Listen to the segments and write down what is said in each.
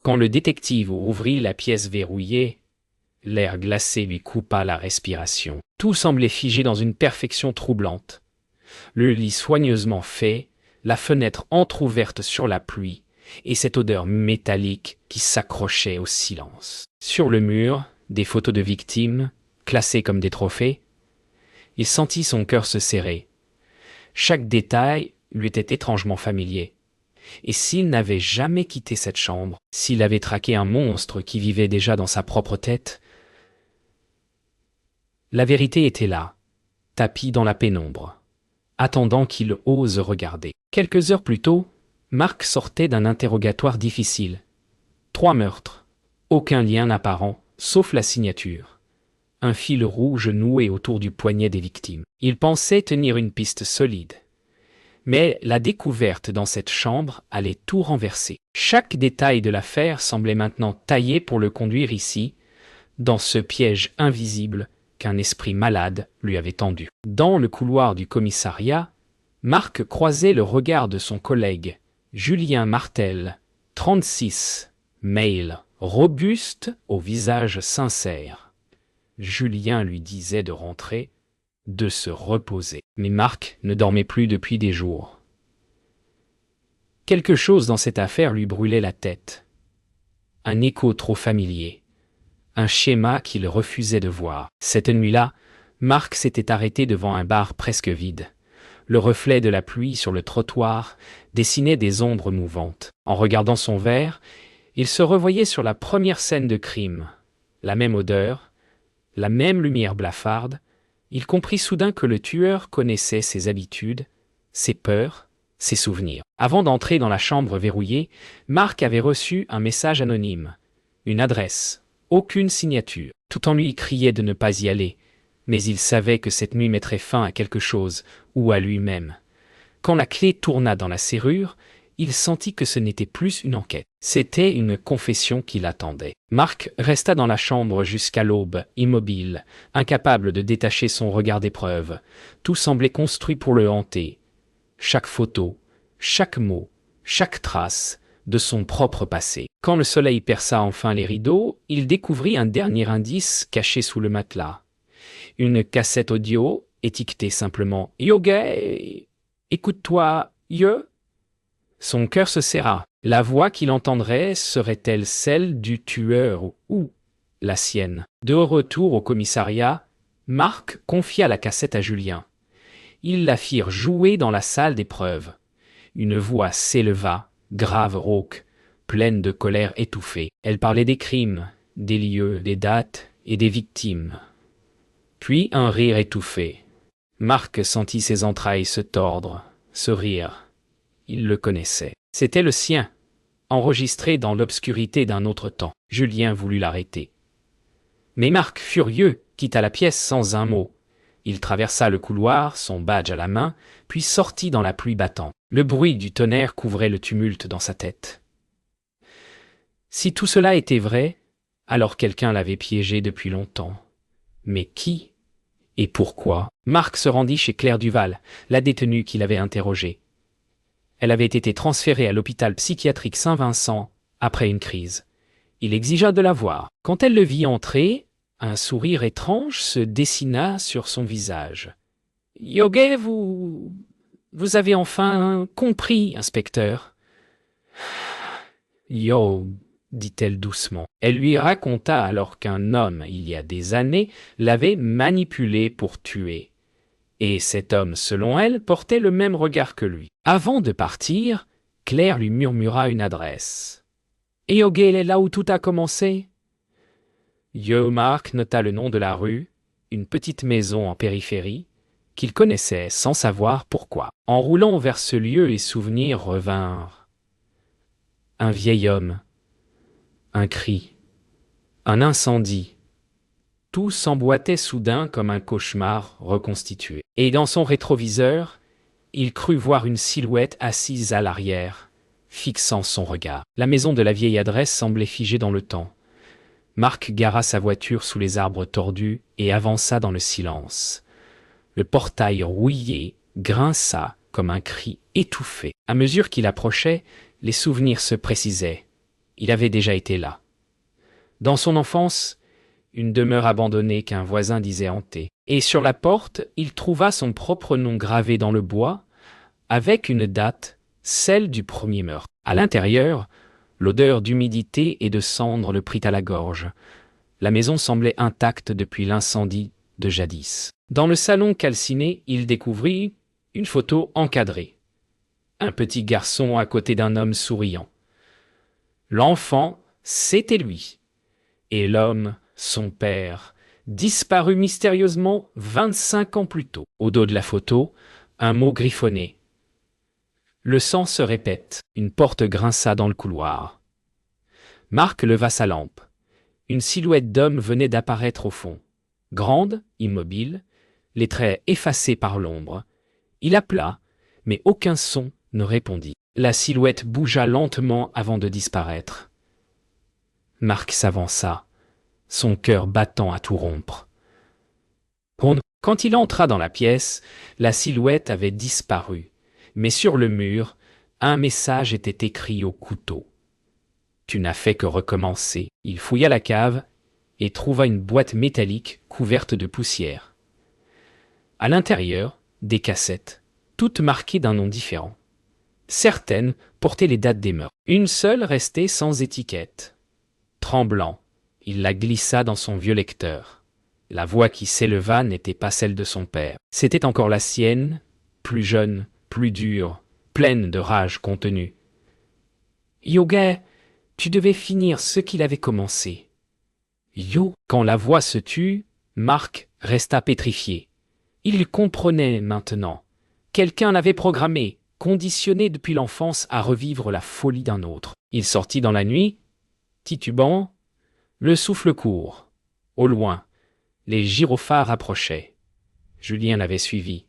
Quand le détective ouvrit la pièce verrouillée, l'air glacé lui coupa la respiration. Tout semblait figé dans une perfection troublante. Le lit soigneusement fait, la fenêtre entr'ouverte sur la pluie, et cette odeur métallique qui s'accrochait au silence. Sur le mur, des photos de victimes, classées comme des trophées. Il sentit son cœur se serrer. Chaque détail lui était étrangement familier. Et s'il n'avait jamais quitté cette chambre, s'il avait traqué un monstre qui vivait déjà dans sa propre tête, la vérité était là, tapie dans la pénombre, attendant qu'il ose regarder. Quelques heures plus tôt, Mark sortait d'un interrogatoire difficile. 3 meurtres, aucun lien apparent, sauf la signature. Un fil rouge noué autour du poignet des victimes. Il pensait tenir une piste solide. Mais la découverte dans cette chambre allait tout renverser. Chaque détail de l'affaire semblait maintenant taillé pour le conduire ici, dans ce piège invisible qu'un esprit malade lui avait tendu. Dans le couloir du commissariat, Mark croisait le regard de son collègue, Julien Martel, 36, male, robuste, au visage sincère. Julien lui disait de rentrer, de se reposer. Mais Mark ne dormait plus depuis des jours. Quelque chose dans cette affaire lui brûlait la tête. Un écho trop familier. Un schéma qu'il refusait de voir. Cette nuit-là, Mark s'était arrêté devant un bar presque vide. Le reflet de la pluie sur le trottoir dessinait des ombres mouvantes. En regardant son verre, il se revoyait sur la première scène de crime. La même odeur, la même lumière blafarde. Il comprit soudain que le tueur connaissait ses habitudes, ses peurs, ses souvenirs. Avant d'entrer dans la chambre verrouillée, Mark avait reçu un message anonyme. Une adresse, aucune signature. Tout en lui criait de ne pas y aller, mais il savait que cette nuit mettrait fin à quelque chose, ou à lui-même. Quand la clé tourna dans la serrure, il sentit que ce n'était plus une enquête. C'était une confession qui l'attendait. Mark resta dans la chambre jusqu'à l'aube, immobile, incapable de détacher son regard d'épreuve. Tout semblait construit pour le hanter. Chaque photo, chaque mot, chaque trace de son propre passé. Quand le soleil perça enfin les rideaux, il découvrit un dernier indice caché sous le matelas. Une cassette audio étiquetée simplement « Yoga, écoute-toi, yo ». Son cœur se serra. La voix qu'il entendrait serait-elle celle du tueur ou la sienne? De retour au commissariat, Mark confia la cassette à Julien. Ils la firent jouer dans la salle d'épreuve. Une voix s'éleva, grave, rauque, pleine de colère étouffée. Elle parlait des crimes, des lieux, des dates et des victimes. Puis un rire étouffé. Mark sentit ses entrailles se tordre, se rire. Il le connaissait. C'était le sien, enregistré dans l'obscurité d'un autre temps. Julien voulut l'arrêter. Mais Mark, furieux, quitta la pièce sans un mot. Il traversa le couloir, son badge à la main, puis sortit dans la pluie battante. Le bruit du tonnerre couvrait le tumulte dans sa tête. Si tout cela était vrai, alors quelqu'un l'avait piégé depuis longtemps. Mais qui et pourquoi? Mark se rendit chez Claire Duval, la détenue qu'il avait interrogée. Elle avait été transférée à l'hôpital psychiatrique Saint-Vincent après une crise. Il exigea de la voir. Quand elle le vit entrer, un sourire étrange se dessina sur son visage. « Yoga, vous avez enfin compris, inspecteur. »« Yo, dit-elle doucement. Elle lui raconta alors qu'un homme, il y a des années, l'avait manipulée pour tuer. Et cet homme, selon elle, portait le même regard que lui. Avant de partir, Claire lui murmura une adresse. « Et Yogel est là où tout a commencé ?» Mark nota le nom de la rue, une petite maison en périphérie, qu'il connaissait sans savoir pourquoi. En roulant vers ce lieu, les souvenirs revinrent. Un vieil homme, un cri, un incendie. Tout s'emboîtait soudain comme un cauchemar reconstitué. Et dans son rétroviseur, il crut voir une silhouette assise à l'arrière, fixant son regard. La maison de la vieille adresse semblait figée dans le temps. Mark gara sa voiture sous les arbres tordus et avança dans le silence. Le portail rouillé grinça comme un cri étouffé. À mesure qu'il approchait, les souvenirs se précisaient. Il avait déjà été là. Dans son enfance, une demeure abandonnée qu'un voisin disait hantée. Et sur la porte, il trouva son propre nom gravé dans le bois, avec une date, celle du premier meurtre. À l'intérieur, l'odeur d'humidité et de cendre le prit à la gorge. La maison semblait intacte depuis l'incendie de jadis. Dans le salon calciné, il découvrit une photo encadrée. Un petit garçon à côté d'un homme souriant. L'enfant, c'était lui. Et l'homme, son père, disparu mystérieusement 25 ans plus tôt. Au dos de la photo, un mot griffonné. Le sang se répète. Une porte grinça dans le couloir. Marc leva sa lampe. Une silhouette d'homme venait d'apparaître au fond. Grande, immobile, les traits effacés par l'ombre. Il appela, mais aucun son ne répondit. La silhouette bougea lentement avant de disparaître. Marc s'avança, son cœur battant à tout rompre. Quand il entra dans la pièce, la silhouette avait disparu, mais sur le mur, un message était écrit au couteau. Tu n'as fait que recommencer. Il fouilla la cave et trouva une boîte métallique couverte de poussière. À l'intérieur, des cassettes, toutes marquées d'un nom différent. Certaines portaient les dates des meurtres. Une seule restait sans étiquette. Tremblant, il la glissa dans son vieux lecteur. La voix qui s'éleva n'était pas celle de son père. C'était encore la sienne, plus jeune, plus dure, pleine de rage contenue. « Yoga, tu devais finir ce qu'il avait commencé. » Yo. Quand la voix se tut, Marc resta pétrifié. Il comprenait maintenant. Quelqu'un l'avait programmé, conditionné depuis l'enfance à revivre la folie d'un autre. Il sortit dans la nuit, titubant, le souffle court. Au loin, les gyrophares approchaient. Julien l'avait suivi.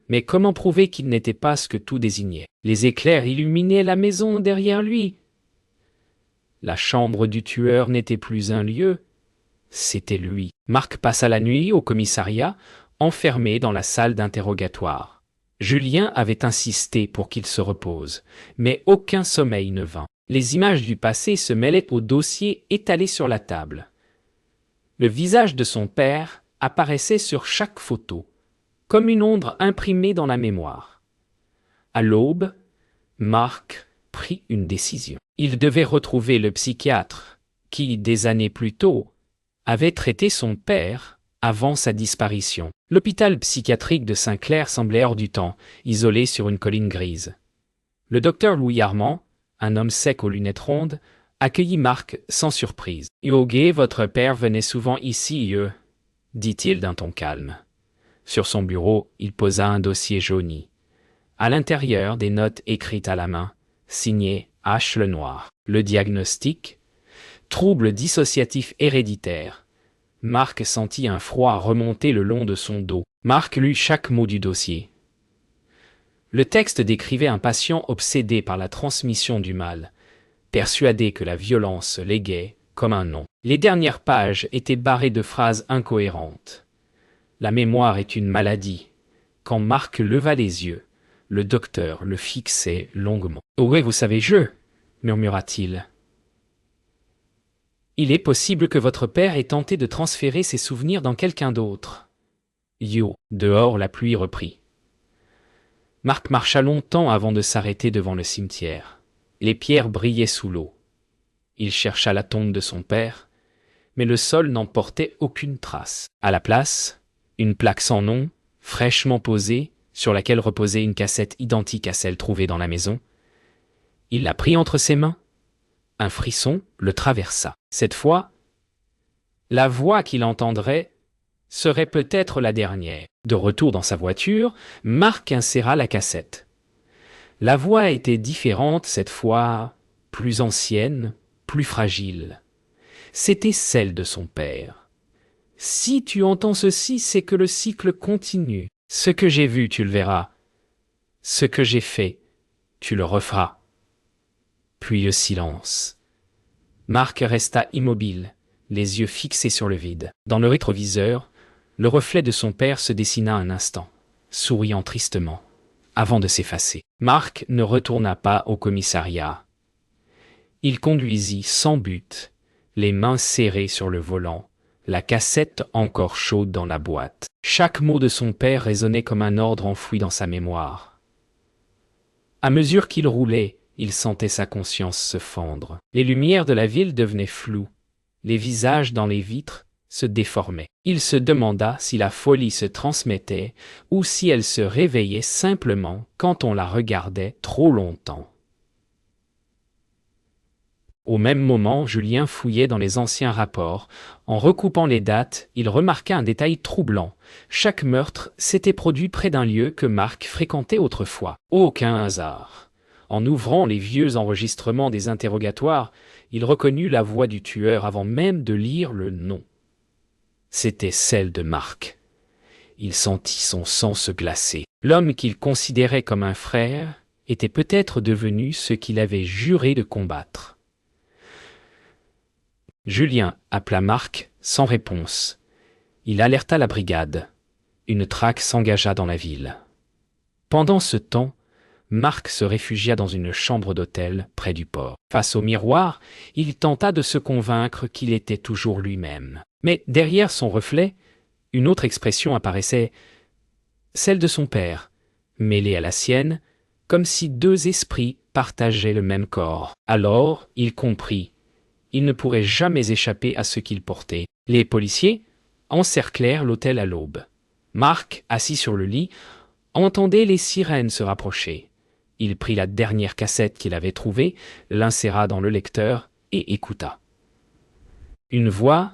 Mais comment prouver qu'il n'était pas ce que tout désignait? Les éclairs illuminaient la maison derrière lui. La chambre du tueur n'était plus un lieu, c'était lui. Marc passa la nuit au commissariat, enfermé dans la salle d'interrogatoire. Julien avait insisté pour qu'il se repose, mais aucun sommeil ne vint. Les images du passé se mêlaient au dossier étalé sur la table. Le visage de son père apparaissait sur chaque photo, comme une ombre imprimée dans la mémoire. À l'aube, Marc prit une décision. Il devait retrouver le psychiatre qui, des années plus tôt, avait traité son père avant sa disparition. L'hôpital psychiatrique de Saint-Clair semblait hors du temps, isolé sur une colline grise. Le docteur Louis Armand, un homme sec aux lunettes rondes, accueillit Marc sans surprise. « Yogué, votre père venait souvent ici, dit-il d'un ton calme. Sur son bureau, il posa un dossier jauni. À l'intérieur, des notes écrites à la main, signées H. Lenoir. Le diagnostic, trouble dissociatif héréditaire. Marc sentit un froid remonter le long de son dos. Marc lut chaque mot du dossier. Le texte décrivait un patient obsédé par la transmission du mal, persuadé que la violence léguait comme un nom. Les dernières pages étaient barrées de phrases incohérentes. La mémoire est une maladie. Quand Marc leva les yeux, le docteur le fixait longuement. « Oh oui, vous savez, murmura-t-il. Il est possible que votre père ait tenté de transférer ses souvenirs dans quelqu'un d'autre. » Dehors, la pluie reprit. Marc marcha longtemps avant de s'arrêter devant le cimetière. Les pierres brillaient sous l'eau. Il chercha la tombe de son père, mais le sol n'en portait aucune trace. À la place, une plaque sans nom, fraîchement posée, sur laquelle reposait une cassette identique à celle trouvée dans la maison. Il la prit entre ses mains. Un frisson le traversa. Cette fois, la voix qu'il entendrait serait peut-être la dernière. De retour dans sa voiture, Marc inséra la cassette. La voix était différente cette fois, plus ancienne, plus fragile. C'était celle de son père. « Si tu entends ceci, c'est que le cycle continue. Ce que j'ai vu, tu le verras. Ce que j'ai fait, tu le referas. » Puis le silence. Marc resta immobile, les yeux fixés sur le vide. Dans le rétroviseur, le reflet de son père se dessina un instant, souriant tristement, avant de s'effacer. Marc ne retourna pas au commissariat. Il conduisit sans but, les mains serrées sur le volant, la cassette encore chaude dans la boîte. Chaque mot de son père résonnait comme un ordre enfoui dans sa mémoire. À mesure qu'il roulait, il sentait sa conscience se fendre. Les lumières de la ville devenaient floues, les visages dans les vitres se déformaient. Il se demanda si la folie se transmettait ou si elle se réveillait simplement quand on la regardait trop longtemps. Au même moment, Julien fouillait dans les anciens rapports. En recoupant les dates, il remarqua un détail troublant. Chaque meurtre s'était produit près d'un lieu que Marc fréquentait autrefois. Aucun hasard. En ouvrant les vieux enregistrements des interrogatoires, il reconnut la voix du tueur avant même de lire le nom. C'était celle de Marc. Il sentit son sang se glacer. L'homme qu'il considérait comme un frère était peut-être devenu ce qu'il avait juré de combattre. Julien appela Marc sans réponse. Il alerta la brigade. Une traque s'engagea dans la ville. Pendant ce temps, Marc se réfugia dans une chambre d'hôtel près du port. Face au miroir, il tenta de se convaincre qu'il était toujours lui-même. Mais derrière son reflet, une autre expression apparaissait, celle de son père, mêlée à la sienne, comme si deux esprits partageaient le même corps. Alors, il comprit. Il ne pourrait jamais échapper à ce qu'il portait. Les policiers encerclèrent l'hôtel à l'aube. Marc, assis sur le lit, entendait les sirènes se rapprocher. Il prit la dernière cassette qu'il avait trouvée, l'inséra dans le lecteur et écouta. Une voix,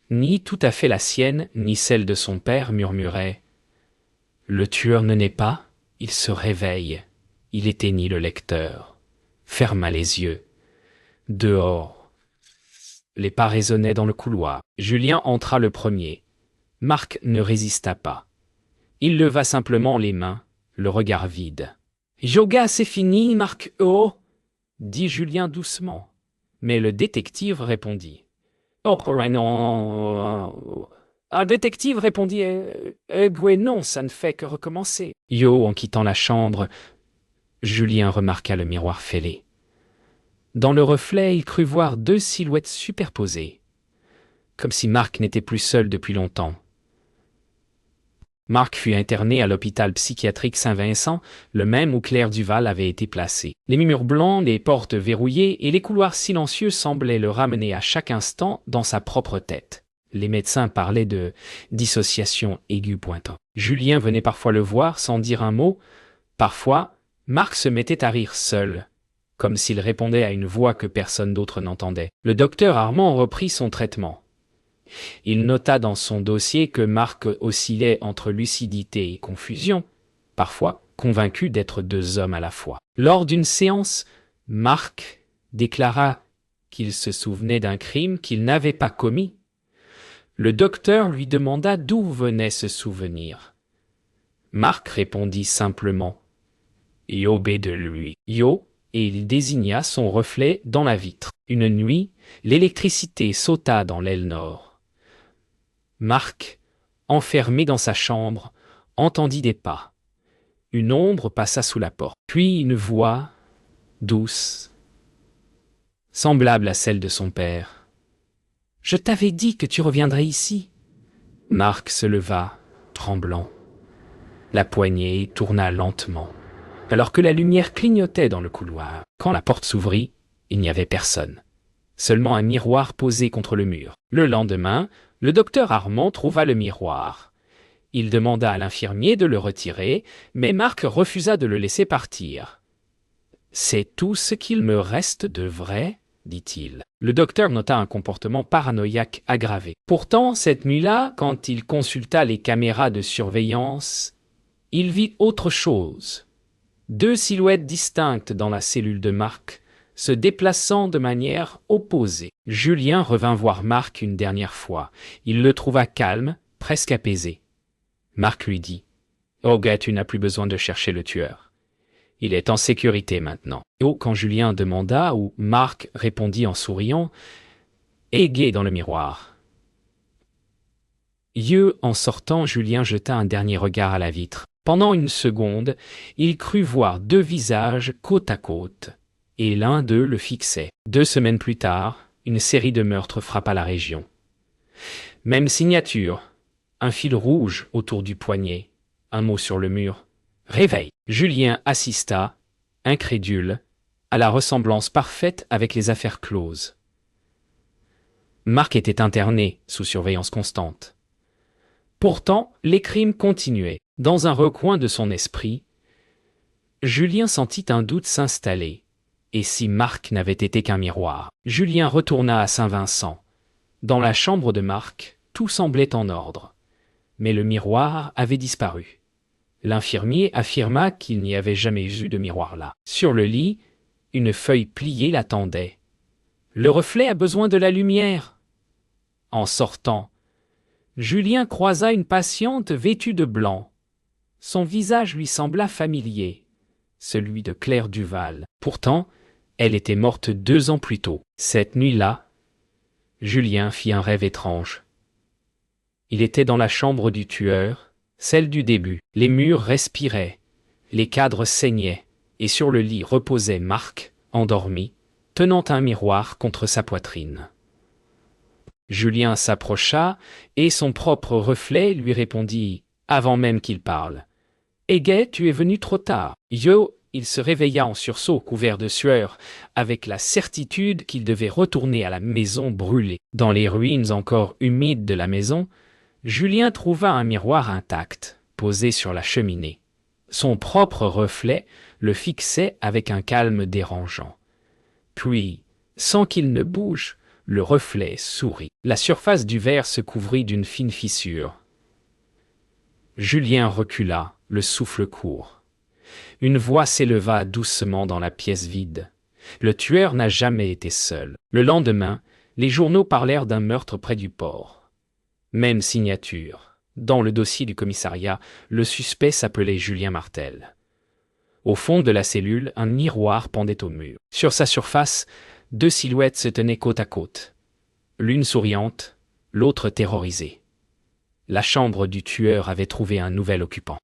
ni tout à fait la sienne, ni celle de son père, murmurait « Le tueur ne naît pas, il se réveille. » Il éteignit le lecteur, ferma les yeux. Dehors, les pas résonnaient dans le couloir. Julien entra le premier. Marc ne résista pas. Il leva simplement les mains, le regard vide. « Yoga, c'est fini, Marc, oh !» dit Julien doucement. Mais le détective répondit. « Oh, non !» Un détective répondit « non, ça ne fait que recommencer. » Yo, en quittant la chambre, Julien remarqua le miroir fêlé. Dans le reflet, il crut voir deux silhouettes superposées, comme si Marc n'était plus seul depuis longtemps. Marc fut interné à l'hôpital psychiatrique Saint-Vincent, le même où Claire Duval avait été placée. Les murs blancs, les portes verrouillées et les couloirs silencieux semblaient le ramener à chaque instant dans sa propre tête. Les médecins parlaient de dissociation aiguë pointant. Julien venait parfois le voir sans dire un mot. Parfois, Marc se mettait à rire seul, comme s'il répondait à une voix que personne d'autre n'entendait. Le docteur Armand reprit son traitement. Il nota dans son dossier que Marc oscillait entre lucidité et confusion, parfois convaincu d'être deux hommes à la fois. Lors d'une séance, Marc déclara qu'il se souvenait d'un crime qu'il n'avait pas commis. Le docteur lui demanda d'où venait ce souvenir. Marc répondit simplement « Yo bé de lui. Yo » et il désigna son reflet dans la vitre. Une nuit, l'électricité sauta dans l'aile nord. Marc, enfermé dans sa chambre, entendit des pas. Une ombre passa sous la porte. Puis une voix, douce, semblable à celle de son père. « Je t'avais dit que tu reviendrais ici. » Marc se leva, tremblant. La poignée tourna lentement, alors que la lumière clignotait dans le couloir. Quand la porte s'ouvrit, il n'y avait personne. Seulement un miroir posé contre le mur. Le lendemain, le docteur Armand trouva le miroir. Il demanda à l'infirmier de le retirer, mais Marc refusa de le laisser partir. « C'est tout ce qu'il me reste de vrai ?» dit-il. Le docteur nota un comportement paranoïaque aggravé. Pourtant, cette nuit-là, quand il consulta les caméras de surveillance, il vit autre chose. Deux silhouettes distinctes dans la cellule de Marc, se déplaçant de manière opposée. Julien revint voir Marc une dernière fois. Il le trouva calme, presque apaisé. Marc lui dit « Oh gars, tu n'as plus besoin de chercher le tueur. Il est en sécurité maintenant. » Oh, quand Julien demanda, ou Marc répondit en souriant « Aigué dans le miroir. » En sortant, Julien jeta un dernier regard à la vitre. Pendant une seconde, il crut voir deux visages côte à côte. et l'un d'eux le fixait. 2 semaines plus tard, une série de meurtres frappa la région. Même signature, un fil rouge autour du poignet, un mot sur le mur. Réveil. Julien assista, incrédule, à la ressemblance parfaite avec les affaires closes. Marc était interné, sous surveillance constante. Pourtant, les crimes continuaient. Dans un recoin de son esprit, Julien sentit un doute s'installer. Et si Marc n'avait été qu'un miroir? Julien retourna à Saint-Vincent. Dans la chambre de Marc, tout semblait en ordre. Mais le miroir avait disparu. L'infirmier affirma qu'il n'y avait jamais eu de miroir là. Sur le lit, une feuille pliée l'attendait. Le reflet a besoin de la lumière. En sortant, Julien croisa une patiente vêtue de blanc. Son visage lui sembla familier, celui de Claire Duval. Pourtant, elle était morte 2 ans plus tôt. Cette nuit-là, Julien fit un rêve étrange. Il était dans la chambre du tueur, celle du début. Les murs respiraient, les cadres saignaient, et sur le lit reposait Marc, endormi, tenant un miroir contre sa poitrine. Julien s'approcha, et son propre reflet lui répondit, avant même qu'il parle. « Égay, tu es venu trop tard. » Yo, il se réveilla en sursaut, couvert de sueur, avec la certitude qu'il devait retourner à la maison brûlée. Dans les ruines encore humides de la maison, Julien trouva un miroir intact, posé sur la cheminée. Son propre reflet le fixait avec un calme dérangeant. Puis, sans qu'il ne bouge, le reflet sourit. La surface du verre se couvrit d'une fine fissure. Julien recula, le souffle court. Une voix s'éleva doucement dans la pièce vide. Le tueur n'a jamais été seul. Le lendemain, les journaux parlèrent d'un meurtre près du port. Même signature. Dans le dossier du commissariat, le suspect s'appelait Julien Martel. Au fond de la cellule, un miroir pendait au mur. Sur sa surface, 2 silhouettes se tenaient côte à côte. L'une souriante, l'autre terrorisée. La chambre du tueur avait trouvé un nouvel occupant.